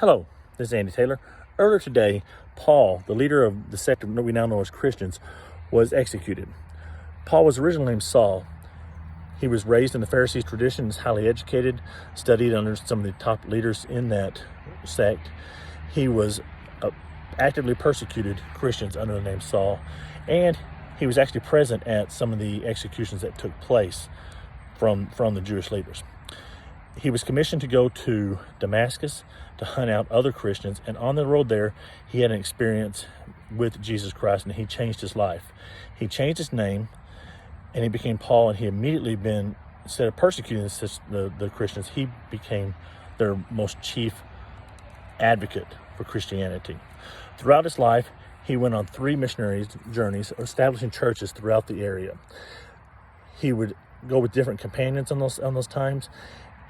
Hello, this is Andy Taylor. Earlier today, Paul, the leader of the sect we now know as Christians, was executed. Paul was originally named Saul. He was raised in the Pharisees' tradition, is highly educated, studied under some of the top leaders in that sect. He was actively persecuted Christians under the name Saul, and he was actually present at some of the executions that took place from the Jewish leaders. He was commissioned to go to Damascus to hunt out other Christians, and on the road there, he had an experience with Jesus Christ, and he changed his life. He changed his name, and he became Paul, and he immediately instead of persecuting the Christians, he became their most chief advocate for Christianity. Throughout his life, he went on 3 missionary journeys, establishing churches throughout the area. He would go with different companions on those times,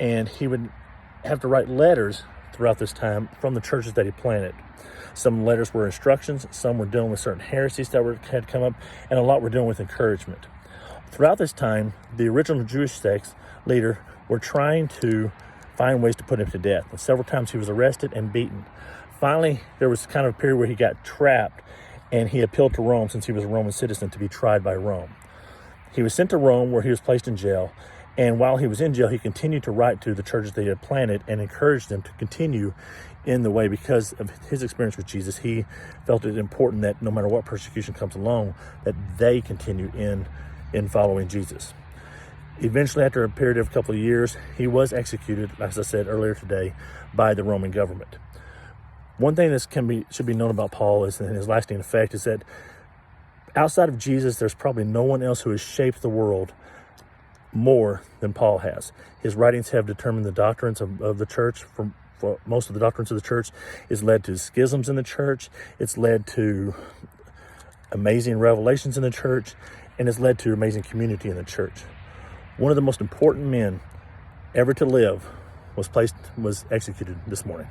and he would have to write letters throughout this time from the churches that he planted. Some letters were instructions, some were dealing with certain heresies that had come up, and a lot were dealing with encouragement. Throughout this time, the original Jewish sect's leader were trying to find ways to put him to death. And several times he was arrested and beaten. Finally, there was kind of a period where he got trapped, and he appealed to Rome, since he was a Roman citizen, to be tried by Rome. He was sent to Rome, where he was placed in jail. And while he was in jail, he continued to write to the churches that he had planted and encouraged them to continue in the way. Because of his experience with Jesus, he felt it important that no matter what persecution comes along, that they continue in following Jesus. Eventually, after a period of a couple of years, he was executed, as I said earlier today, by the Roman government. One thing that should be known about Paul is, and his lasting effect, is that outside of Jesus, there's probably no one else who has shaped the world more than Paul has. His writings have determined the doctrines of the church. For most of the doctrines of the church, it's led to schisms in the church. It's led to amazing revelations in the church, and it's led to amazing community in the church. One of the most important men ever to live was executed this morning.